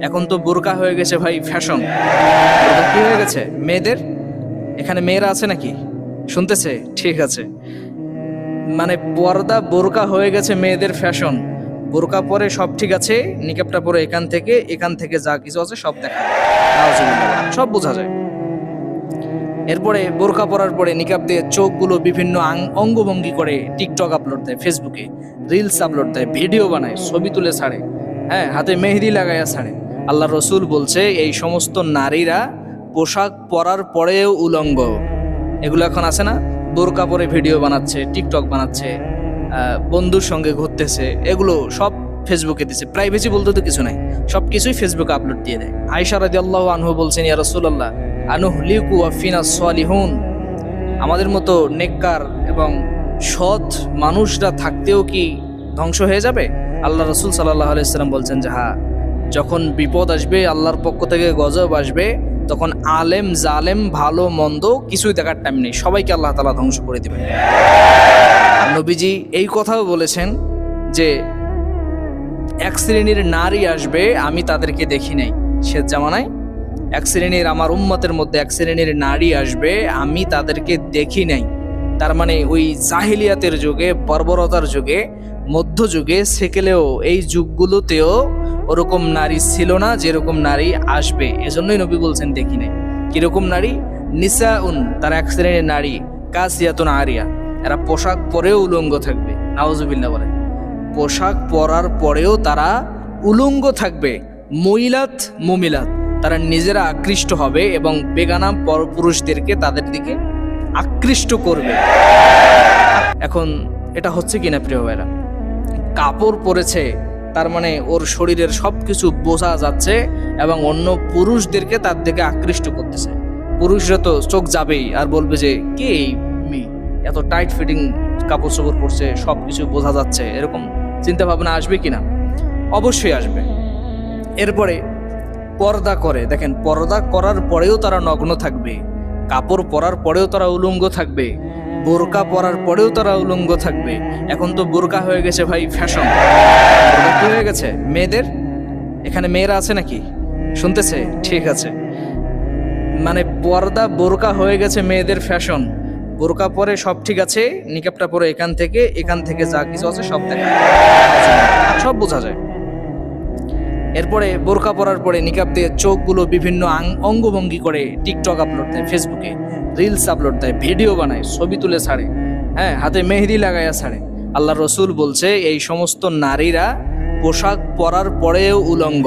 এখন তো বোরকা হয়ে গেছে ভাই ফ্যাশন। বোরকা কি হয়ে গেছে মেয়েদের? এখানে মেয়েরা আছে নাকি? শুনতেছে? ঠিক আছে। মানে পর্দা বোরকা হয়ে গেছে মেয়েদের ফ্যাশন। বোরকা পরে সব ঠিক আছে, নিকাবটা পরে এখান থেকে যা কিছু আছে সব দেখা যায়। নাউজুবিল্লাহ, সব বোঝা যায়। এরপরে বোরকা পরার পরে নিকাব দিয়ে চোখগুলো বিভিন্ন অঙ্গভঙ্গি করে টিকটক আপলোড দেয়, ফেসবুকে রিলস আপলোড দেয়, ভিডিও বানায়, ছবি তুলে ছাড়ে, হ্যাঁ, হাতে মেহেদি লাগাইয়া ছাড়ে। আল্লাহ রসুল বলছে এই সমস্ত নারীরা পোশাক পরার পরেও উলঙ্গ। এগুলো এখন আছে না, বোরকা পরে ভিডিও বানাচ্ছে, টিকটক বানাচ্ছে, বন্ধুর সঙ্গে ঘুরতেছে, এগুলো সব ফেসবুকে দিচ্ছে। প্রাইভেসি বলতে তো কিছু নাই, সব কিছুই ফেসবুকে আপলোড দিয়ে দেয়। আয়েশা রাদিয়াল্লাহু আনহু বলছেন, ইয়া রাসূলুল্লাহ আনুহলিকু ওয়া ফিনা সালিহুন, আমাদের মতো নেককার এবং সৎ মানুষরা থাকতেও কি ধ্বংস হয়ে যাবে? আল্লাহ রাসূল সাল্লাল্লাহু আলাইহি সাল্লাম বলছেন যে হ্যাঁ, যখন বিপদ আসবে, আল্লাহর পক্ষ থেকে গজব আসবে, তখন আলেম জালেম ভালো মন্দ কিছুই দেখার টাইম নেই, সবাইকে আল্লাহ তাআলা ধ্বংস করে দিবেন। নবীজি এই কথাও বলেছেন যে এক শ্রেণীর নারী আসবে, আমি তাদেরকে দেখি নাই। শেষ জামানায় এক শ্রেণীর, আমার উম্মতের মধ্যে এক শ্রেণীর নারী আসবে, আমি তাদেরকে দেখি নাই। তার মানে ওই জাহিলিয়াতের যুগে, বর্বরতার যুগে, মধ্যযুগে, সেকেলেও এই যুগগুলোতেও ওরকম নারী ছিল না যেরকম নারী আসবে। এজন্যই নবী বলছেন দেখি নাই। কিরকম নারী? নিসাউন, তারা এক শ্রেণীর নারী, কাসিয়াতুন আরিয়া, এরা পোশাক পরেও উলঙ্গ থাকবে। নাউজুবিল্লাহ বলে, পোশাক পরার পরেও তারা উলঙ্গ থাকবে। মহিলাত মুমিলাত, তারা নিজেরা আকৃষ্ট হবে এবং বেগানা পরপুরুষদেরকে তাদের দিকে আকৃষ্ট করবে। এখন এটা হচ্ছে কিনা প্রিয় ভাইরা? কাপড় পরেছে, তার মানে ওর শরীরের সবকিছু বোঝা যাচ্ছে এবং অন্য পুরুষদেরকে তার দিকে আকৃষ্ট করতেছে। পুরুষরা তো চোখ যাবেই আর বলবে যে কে এই মেয়ে, এত টাইট ফিটিং কাপড় চোপড় পরছে, সবকিছু বোঝা যাচ্ছে, এরকম চিন্তা ভাবনা আসবে কিনা? অবশ্যই আসবে। এরপরে পর্দা করে, দেখেন পর্দা করার পরেও তারা নগ্ন থাকবে, কাপড় পরার পরেও তারা উলঙ্গ থাকবে, বোরকা পরার পরেও তারা উলঙ্গ থাকবে। এখন তো বোরকা হয়ে গেছে ভাই ফ্যাশন। বোরকা কি হয়ে গেছে মেয়েদের? এখানে মেয়েরা আছে নাকি? শুনতেছে? ঠিক আছে। মানে পর্দা বোরকা হয়ে গেছে মেয়েদের ফ্যাশন। বোরকা পরে সব ঠিক আছে, নিকাবটা পরে এখান থেকে যা কিছু আছে সব দেখা যায়, সব বোঝা যায়। এরপরে বোরকা পরার পরে নিকাব দিয়ে চোখগুলো বিভিন্ন অঙ্গভঙ্গি করে টিকটক আপলোড দেয়, ফেসবুকে রিলস আপলোড দেয়, ভিডিও বানায়, ছবি তুলে ছাড়ে, হ্যাঁ, হাতে মেহেদি লাগাইয়া ছাড়ে। আল্লাহ রসুল বলছে এই সমস্ত নারীরা পোশাক পরার পরেও উলঙ্গ।